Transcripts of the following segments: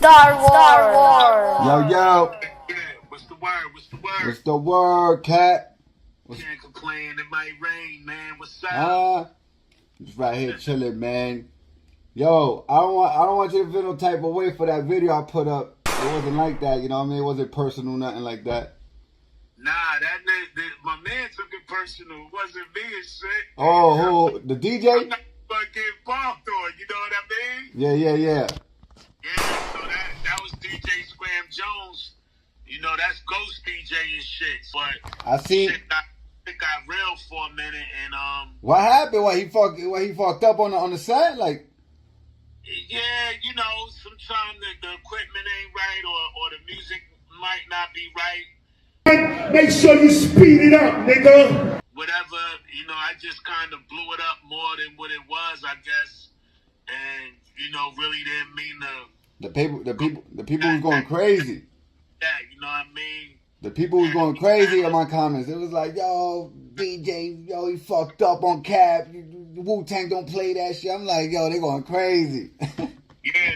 Star Wars. Yo, yo. What's the word? What's the word? What's the word, cat? Can't complain. It might rain, man. What's up? Just right here chilling, man. Yo, I don't want you to feel no type of way for that video I put up. It wasn't like that, you know what I mean? It wasn't personal, nothing like that. Nah, my man took it personal. It wasn't me and shit. Oh, who? The DJ? I'm not gonna get involved on, you know what I mean? Yeah. Yeah, so that was DJ Scram Jones. You know, that's Ghost DJ and shit. But I see. Shit got real for a minute, and What happened? What he fucked up on the set? Like, yeah, you know, sometimes the equipment ain't right, or the music might not be right. Make sure you speed it up, nigga. Whatever, you know, I just kind of blew it up more than what it was, I guess, and you know, really didn't mean the people was going crazy. Yeah, you know what I mean. The people was going crazy in my comments. It was like, yo, DJ, yo, he fucked up on Cap. Wu-Tang don't play that shit. I'm like, yo, they going crazy. Yeah, yeah,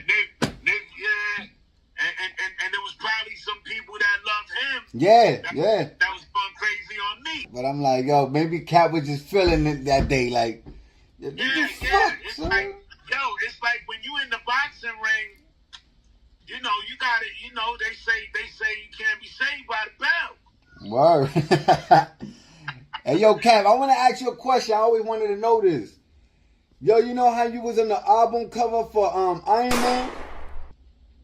and there was probably some people that loved him. Yeah. That was going crazy on me. But I'm like, yo, maybe Cap was just feeling it that day, like, Yeah. It's son. like, it's like when you in the boxing ring, you know, you got it. You know, they say you can't be saved by the bell. Word. Hey, yo, Cap, I want to ask you a question. I always wanted to know this. Yo, you know how you was on the album cover for Ironman?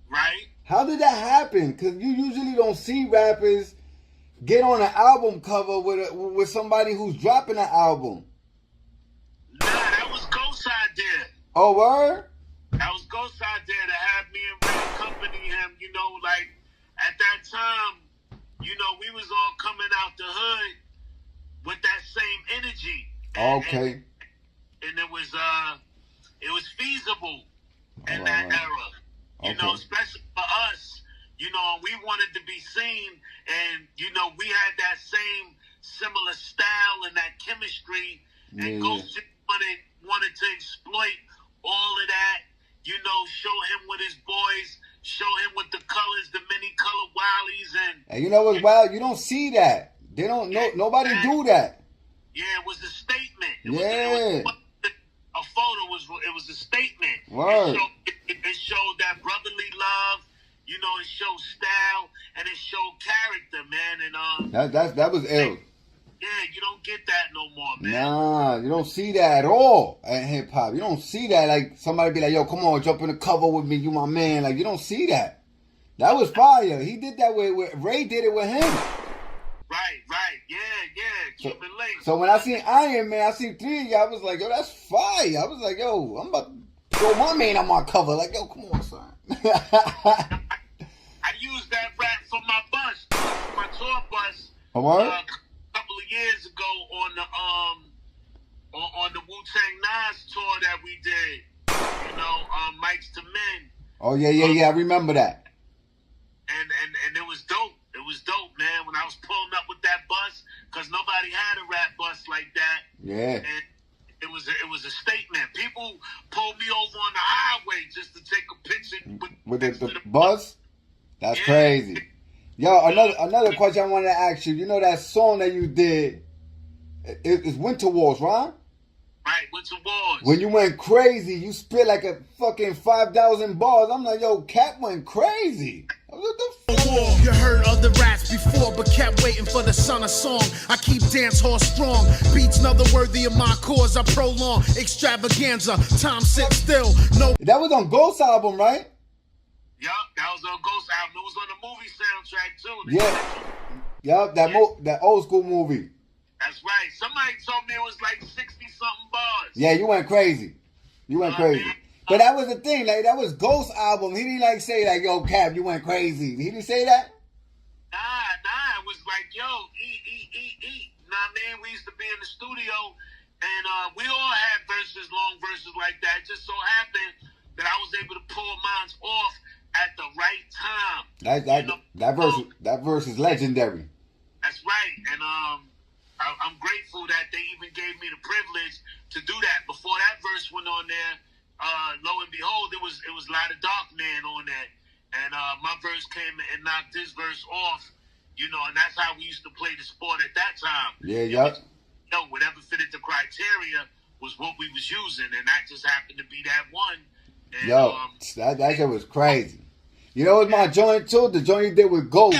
Right. How did that happen? Because you usually don't see rappers get on an album cover with somebody who's dropping an album. Nah, that was Ghost's idea. Oh, word? That was Ghost's idea to have me and Ray accompany him. You know, like at that time, you know, we was all coming out the hood with that same energy. Okay. And it was feasible in that era. You know, especially for us, you know, we wanted to be seen, and you know, we had that same similar style and that chemistry, and Ghost just wanted to exploit all of that. You know, show him with his boys, show him with the colors, the many color Willies, and you know what's wild? You don't see that. They don't know. Nobody do that. Yeah, it was a statement. It Yeah. A photo was a statement. Word. It showed that brotherly love. You know, it showed style and it showed character, man. And that was ill. Yeah, you don't get that no more, man. Nah, you don't see that at all in hip hop. You don't see that. Like somebody be like, yo, come on, jump in the cover with me, you my man. Like you don't see that. That was fire. He did that with Ray did it with him. Right. Yeah. Cuban links. So when I seen Iron Man, I seen three of y'all. I was like, yo, that's fire. I was like, yo, I'm about to throw my man on my cover. Like, yo, come on, son. I used that rap for my bus, my tour bus. A what? A couple of years ago on the Wu-Tang Nas tour that we did. You know, Mike's to Men. Oh yeah. I remember that. And it was dope. It was dope, man, when I was pulling up with that bus, because nobody had a rap bus like that. Yeah. And it was a statement. People pulled me over on the highway just to take a picture with the bus. That's crazy. Yo, another question I wanted to ask you. You know that song that you did? It's Winter Wars, right? Right, Winter Wars. When you went crazy, you spit like a fucking 5,000 bars. I'm like, yo, Cap went crazy. What the fuck? You heard of the raps before, but kept waiting for the son of song. I keep dance hall strong. Beats another worthy of my cause. I prolong extravaganza. Time sit still. No. That was on Ghost album, right? Yup, that was on Ghost album. It was on the movie soundtrack too. Yeah. That old school movie. That's right. Somebody told me it was like 60-something bars. Yeah, you went crazy. You went crazy. But that was the thing. Like that was Ghost album. He didn't like say like, yo, Cap, you went crazy. He didn't say that? Nah. It was like, yo, eat. You know what I mean? We used to be in the studio, and we all had long verses like that. It just so happened that I was able to pull mine off at the right time. That verse is legendary. That's right. And I'm grateful that they even gave me the privilege to do that. Before that verse went on there, lo and behold, it was a lot of Dark Man on that. And my verse came and knocked his verse off, you know, and that's how we used to play the sport at that time. Yeah, yep. You know, whatever fitted the criteria was what we was using, and that just happened to be that one. And, Yo, that shit was crazy. You know what's my joint too? The joint he did with Ghost.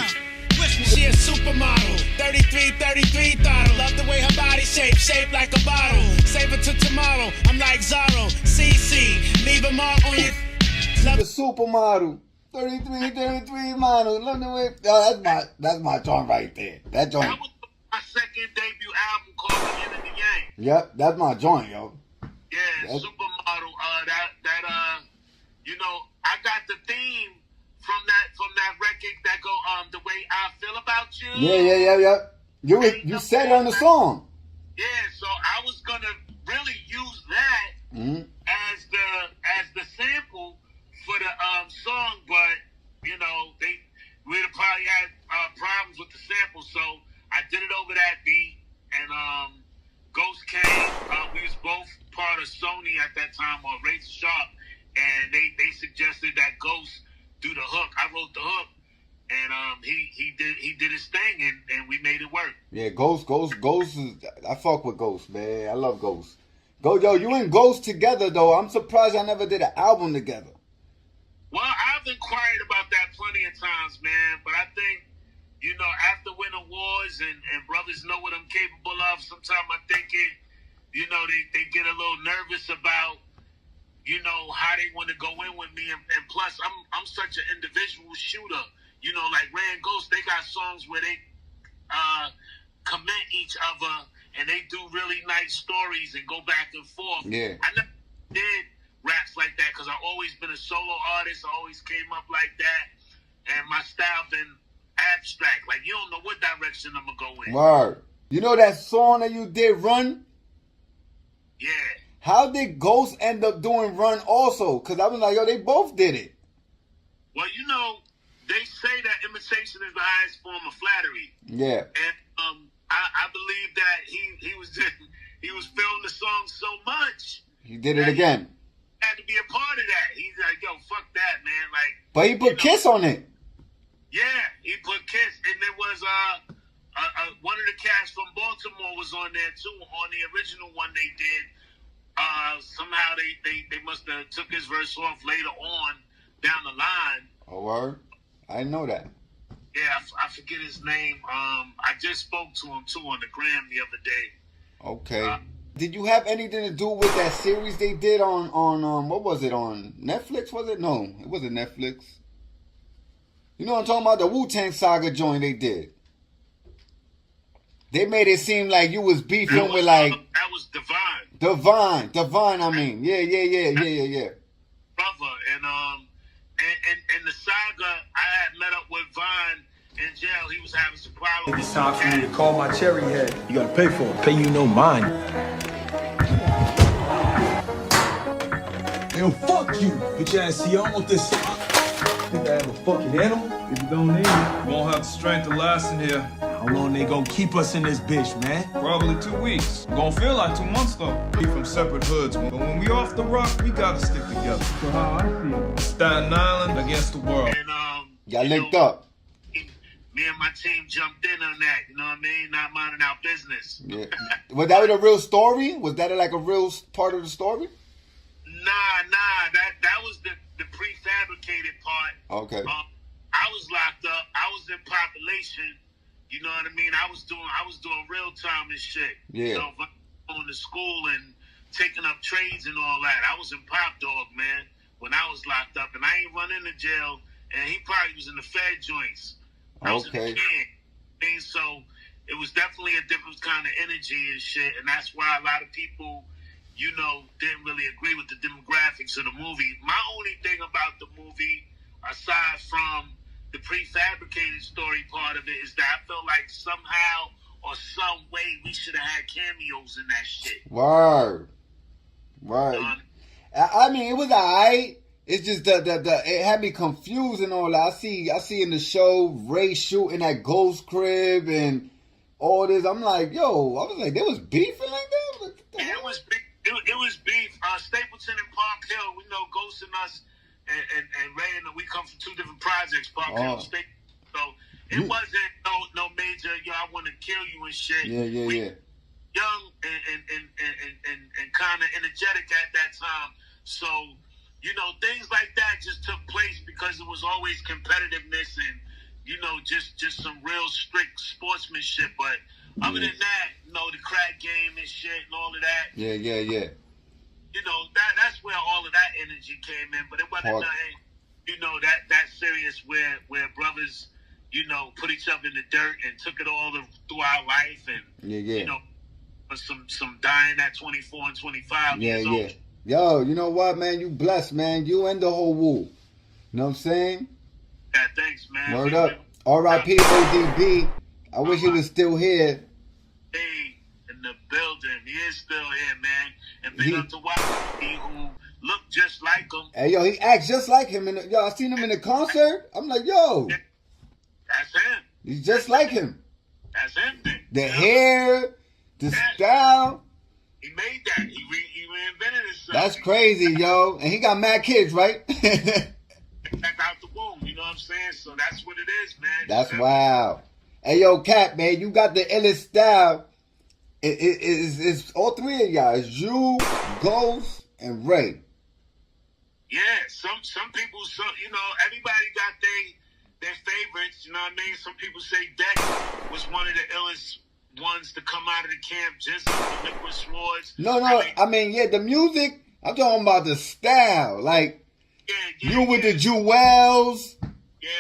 She a supermodel, 33 throttle. Love the way her body shaped like a bottle. Save it to tomorrow, I'm like Zorro. CC, leave a mark on your... The supermodel. 33 model. Love the way... Yo, that's my joint right there. That joint. That was my second debut album called The Yin and the Yang. Yep, that's my joint, yo. Yeah, That's... supermodel. You know, I got the theme from that record that go The Way I Feel About You. Yeah. You said it on the song. Yeah, so I was gonna really use that as the sample for the song, but you know we'd have probably had problems with the sample, so I did it over that beat, and Ghost came. We was both part of Sony at that time, or Razor Sharp, and they suggested that Ghost do the hook. I wrote the hook, and he did his thing, and we made it work. Yeah, Ghost is... I fuck with Ghost, man. I love Ghost. Yo, you and Ghost together, though. I'm surprised I never did an album together. Well, I've inquired about that plenty of times, man, but I think, you know, after winning awards and brothers know what I'm capable of, sometimes I think they get a little nervous about, you know, how they want to go in with me, and plus I'm such an individual shooter. You know, like Ray and Ghost, they got songs where they commend each other and they do really nice stories and go back and forth. Yeah, I never did raps like that because I've always been a solo artist. I always came up like that, and my style been abstract. Like you don't know what direction I'm gonna go in. Word. You know that song that you did, Run? Yeah. How did Ghost end up doing Run also? Because I was like, yo, they both did it. Well, you know, they say that imitation is the highest form of flattery. Yeah. And I believe that he was feeling the song so much. He did it again. Had to be a part of that. He's like, yo, fuck that, man. Like, but he put Kiss on it. Yeah, he put Kiss, and there was one of the cast from Baltimore was on there too. On the original one they did. Somehow they must have took his verse off later on down the line. Oh, word? I didn't know that. Yeah, I forget his name. I just spoke to him too on the gram the other day. Okay. Did you have anything to do with that series they did on what was it, on Netflix? Was it? No, it wasn't Netflix. You know what I'm talking about? The Wu-Tang Saga joint they did. They made it seem like you was beefing with like... That was Divine. Divine, I mean. Yeah. Brother, and the Saga, I had met up with Vine in jail. He was having some problems. It's time for me to call my cherry head. You gotta pay for it. Pay you no mind. Yo, fuck you. Bitch ass, see, I don't want this. Think I have a fucking animal? If you don't need it, we won't have the strength to last in here. How long they gonna keep us in this bitch, man? Probably 2 weeks. Gonna feel like 2 months though. We from separate hoods, but when we off the rock, we gotta stick together. So how I see it. Staten Island against the world. And y'all linked up. Me and my team jumped in on that. You know what I mean? Not minding our business. Yeah. Was that a real story? Was that like a real part of the story? Nah. That was the prefabricated part. Okay. I was locked up. I was in population. You know what I mean? I was doing real time and shit. Yeah. So going to school and taking up trades and all that. I was in Pop Dog, man, when I was locked up, and I ain't run into jail. And he probably was in the Fed joints. I was okay. In the kid. So it was definitely a different kind of energy and shit, and that's why a lot of people, you know, didn't really agree with the demographics of the movie. My only thing about the movie, aside from the prefabricated story part of it, is that I felt like somehow or some way we should have had cameos in that shit. Word. I mean, it was alright. It's just the it had me confused and all that. I see in the show Ray shooting at Ghost crib and all this. I'm like, yo, I was like, they was beefing like that? It was beef. Stapleton and Park Hill, we know Ghost and us and Ray, and we come from two different projects, Park Hill State. So it wasn't no major, I want to kill you and shit. Yeah. Young and kind of energetic at that time. So, things like that just took place because it was always competitiveness and, just some real strict sportsmanship. But other than that, the crack game and shit and all of that. Yeah. That's where all of that energy came in. But it wasn't nothing, that serious where brothers, put each other in the dirt and took it all throughout life and, some dying at 24 and 25 years old. Yo, you know what, man? You blessed, man. You and the whole Wu. You know what I'm saying? Yeah, thanks, man. Word up. R.I.P. ODB. I wish he was still here. Hey, in the building. He is still here, man. And big up to YP who looked just like him. Hey, yo, he acts just like him. I seen him in the concert. I'm like, yo. That's him. He's just like him. That's him, then. The hair, the style. He made that. He reinvented himself. That's crazy, yo. And he got mad kids, right? Back out the womb, you know what I'm saying? So that's what it is, man. That's wild. Hey, yo, Cap, man, you got the illest style. It's all three of y'all. It's you, Ghost, and Ray. Yeah, some people, everybody got their favorites, you know what I mean? Some people say Deck was one of the illest ones to come out of the camp, just the Liquid Swords. No, I mean, the music, I'm talking about the style. Like, you with the jewels,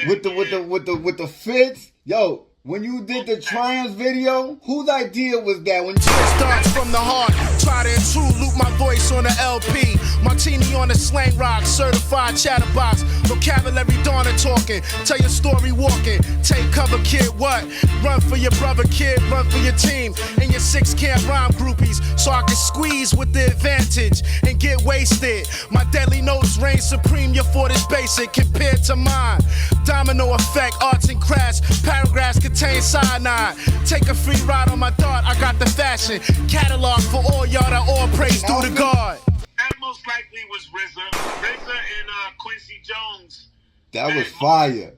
with the fits. Yo, when you did the Triumphs video, whose idea was that? When starts from the heart, try to intrude, loop my voice on the LP. Martini on the slang rock, certified chatterbox. Vocabulary Donna talking, tell your story walking. Take cover, kid, what? Run for your brother, kid, run for your team. And your 6 camp rhyme groupies, so I can squeeze with the advantage and get wasted. My deadly notes reign supreme, your fort is basic compared to mine. Domino effect, arts and crafts, paragraphs contain cyanide. Take a free ride on my dart, I got the fashion catalog for all y'all that all praise due to God. That most likely was RZA and Quincy Jones. That was fire.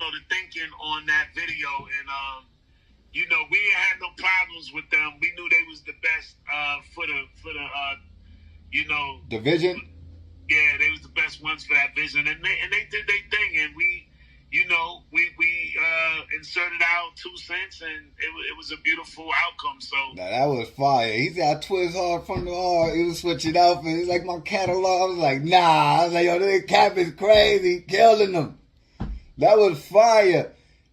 So the thinking on that video, and we ain't had no problems with them. We knew they was the best for the division. Yeah, they was the best ones for that vision, and they did their thing, and we inserted our 2 cents, and it was a beautiful outcome. So that was fire. He said I twist hard from the hard. He was switching out, and he's like my catalog. I was like, nah. I was like, yo, this Cap is crazy, killing them. That was fire.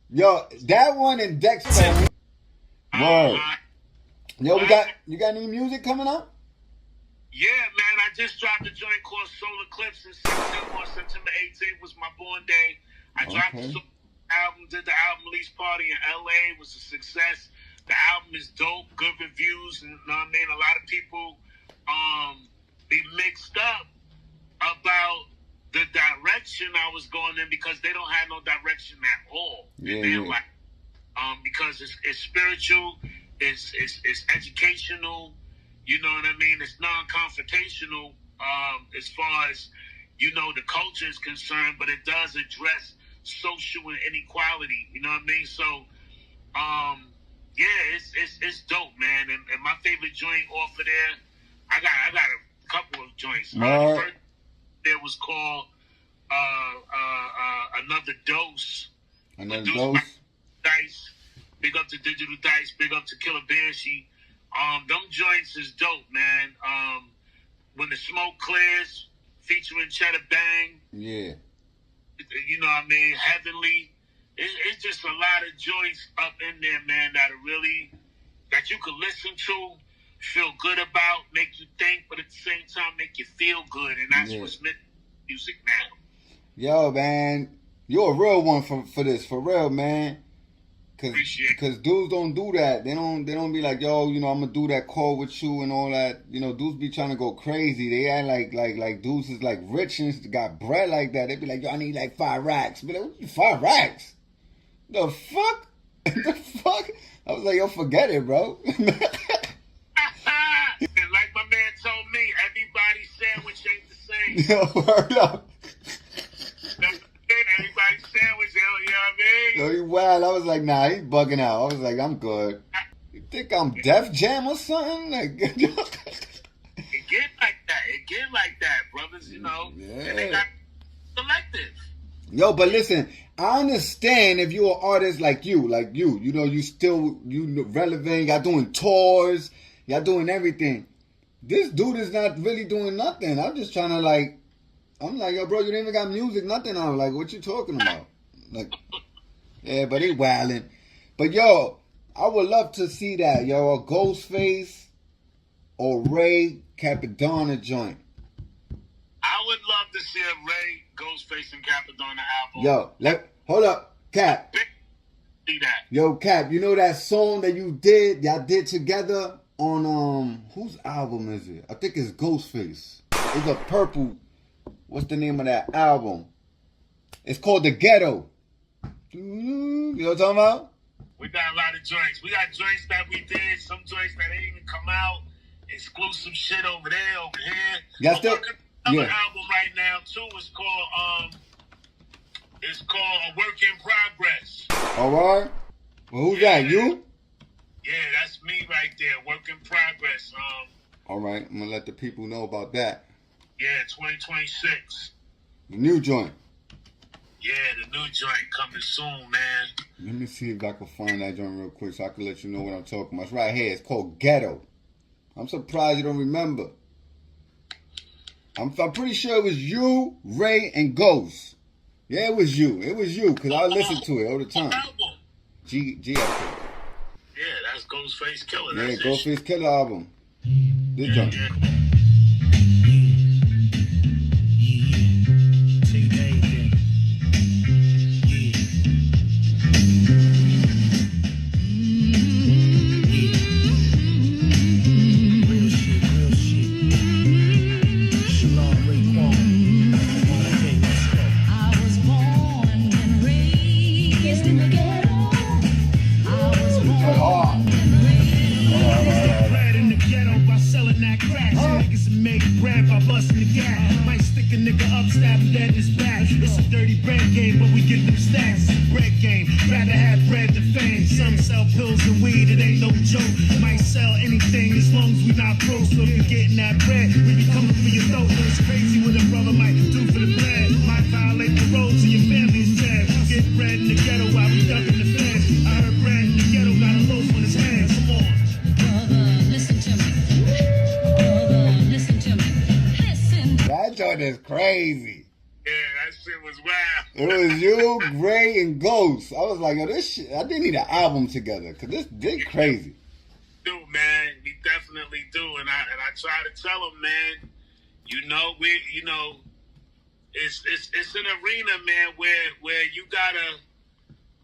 Yo, that one in Dex. Word. Yo, you got any music coming up? Yeah, man, I just dropped a joint called Solar Eclipse in September. September 18th was my born day. I dropped the album, did the album release party in LA. It was a success. The album is dope, good reviews, and you know what I mean? A lot of people be mixed up about the direction I was going in because they don't have no direction at all. Like, because it's spiritual, it's educational. You know what I mean? It's non-confrontational as far as, the culture is concerned, but it does address social inequality. You know what I mean? So, it's dope, man. And my favorite joint off of there, I got a couple of joints. The first there was called Another Dose. Another Dose. Dice. Big up to Digital Dice. Big up to Killer Banshee. Them joints is dope, man. When the Smoke Clears, featuring Cheddar Bang. Yeah. You know what I mean? Heavenly. It's just a lot of joints up in there, man, that you could listen to, feel good about, make you think, but at the same time make you feel good. And that's what's music now. Yo, man, you're a real one for this, for real, man. Cause dudes don't do that. They don't be like, yo, I'm gonna do that call with you and all that. Dudes be trying to go crazy. They act like dudes is like rich and got bread like that. They be like, yo, I need like 5 racks. Be like, 5 racks? The fuck? The fuck? I was like, yo, forget it, bro. And like my man told me, everybody's sandwich ain't the same. Yo, word up. Yo, he wild. I was like, nah, he's bugging out. I was like, I'm good. You think I'm Def Jam or something? Like, It get like that. It get like that, brothers, you know. Yeah. And they got selective. Yo, but listen, I understand if you're an artist like you know, you relevant, y'all doing tours, y'all doing everything. This dude is not really doing nothing. I'm just trying to I'm like, yo, bro, you didn't even got music, nothing on. Like, what you talking about? Like, yeah, but he wildin'. But yo, I would love to see that, yo, a Ghostface or Ray Capadonna joint. I would love to see a Ray, Ghostface, and Capadonna album. Yo, hold up, Cap. See that. Yo, Cap, you know that song that y'all did together on, whose album is it? I think it's Ghostface. It's a purple, what's the name of that album? It's called The Ghetto. You know what I'm talking about? We got a lot of joints. We got joints that we did, some joints that ain't even come out. Exclusive shit over there, over here. Y'all still... Another album right now too. It's called A Work in Progress. All right. Well, who's that? You? Yeah, that's me right there. Work in Progress. All right. I'm gonna let the people know about that. Yeah, 2026. The new joint. Yeah, the new joint coming soon, man. Let me see if I can find that joint real quick so I can let you know what I'm talking about. It's right here. It's called Ghetto. I'm surprised you don't remember. I'm pretty sure it was you, Ray, and Ghost. Yeah, it was you. It was you, because I listen to it all the time. G. Yeah, that's Ghostface Killah. Yeah, Ghostface Killah album. This joint. Is crazy. Yeah, that shit was wild. It was you, Ray, and Ghost. I was like, yo, this shit, I didn't need an album together, because this crazy. Do, man. We definitely do. And I try to tell them, man, it's an arena, man, where you gotta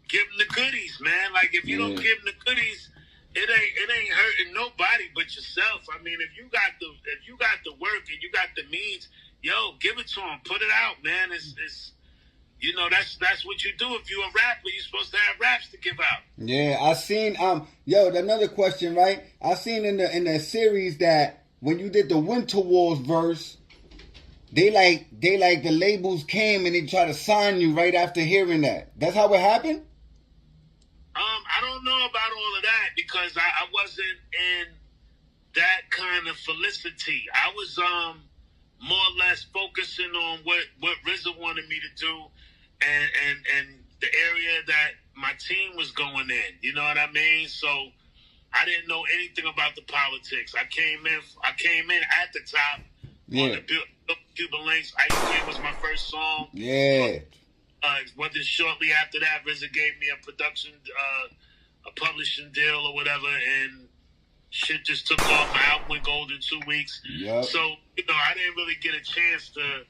give them the goodies, man. Like, if you don't give them the goodies, it ain't hurting nobody but yourself. I mean, if you got the work and you got the means, yo, give it to them. Put it out, man. It's that's what you do. If you're a rapper, you're supposed to have raps to give out. Yeah, I seen another question, right? I seen in the series that when you did the Winter Wars verse, they like the labels came and they try to sign you right after hearing that. That's how it happened? I don't know about all of that because I wasn't in that kind of felicity. I was more or less focusing on what RZA wanted me to do and the area that my team was going in. You know what I mean? So I didn't know anything about the politics. I came in at the top on the Cuban Links. Ice Cream was my first song. Yeah. Wasn't shortly after that, RZA gave me a production, a publishing deal or whatever, and shit just took off. My album went gold in 2 weeks. Yep. So, I didn't really get a chance to,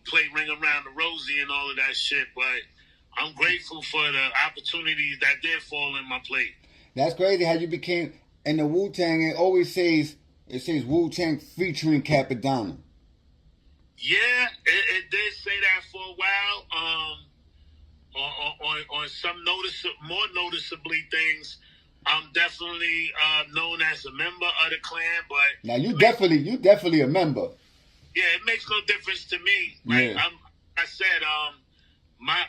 play Ring Around the Rosie and all of that shit, but I'm grateful for the opportunities that did fall in my plate. That's crazy how you became, in the Wu-Tang, it says Wu-Tang featuring Capadonna. Yeah, it did say that for a while. On some more noticeably things, I'm definitely known as a member of the clan. But now you definitely a member. Yeah, it makes no difference to me. Like I said, my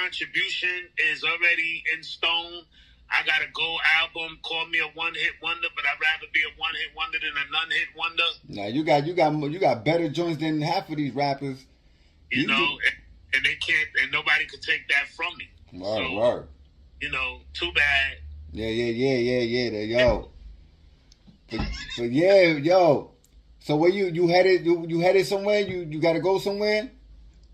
contribution is already in stone. I got a gold album. Call me a one-hit wonder, but I'd rather be a one-hit wonder than a none-hit wonder. Now you got better joints than half of these rappers. You know, and they can't, and nobody could take that from me. Word. You know, too bad. Yeah. Yo. But yeah, yo. So where you headed? You headed somewhere? You got to go somewhere?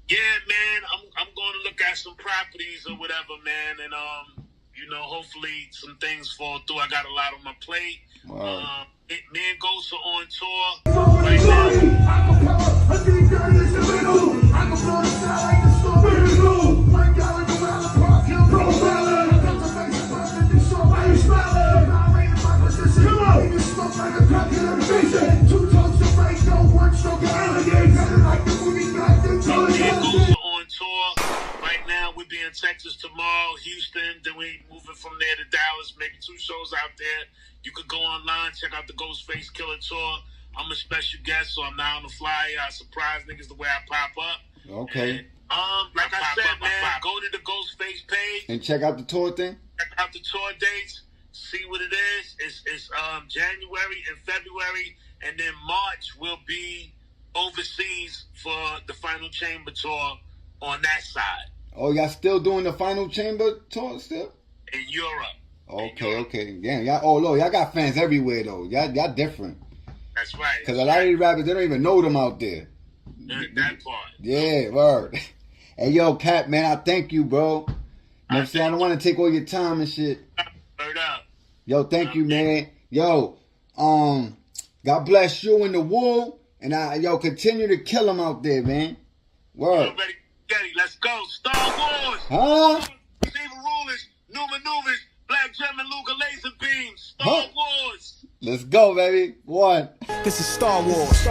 Yeah, man. I'm going to look at some properties or whatever, man, and you know, hopefully some things fall through. I got a lot on my plate. Wow. Me and Ghost are on tour right now. We'll be in Texas tomorrow, Houston, then we moving from there to Dallas, making 2 shows out there. You could go online, check out the Ghostface Killah tour. I'm a special guest, so I'm now on the fly. I surprise niggas the way I pop up. Okay. And, like I said, man, go to the Ghostface page and check out the tour thing. Check out the tour dates. See what it is. It's January and February, and then March will be overseas for the Final Chamber tour on that side. Oh, y'all still doing the Final Chamber tour still? In Europe. Okay. Yeah, y'all. Oh, Lord, y'all got fans everywhere though. Y'all different. That's right. Because a lot of these rappers, they don't even know them out there. That part. Yeah, word. Hey, yo, Cap, man, I thank you, bro. You know what I'm saying? I don't want to take all your time and shit. Word up. Yo, thank you, man. Yo, God bless you and the Wu, and continue to kill them out there, man. Word. Ready, let's go. Star Wars. Huh? Receiver rulers, new maneuvers, black German Luger laser beams. Star Wars. Let's go, baby. One. This is Star Wars.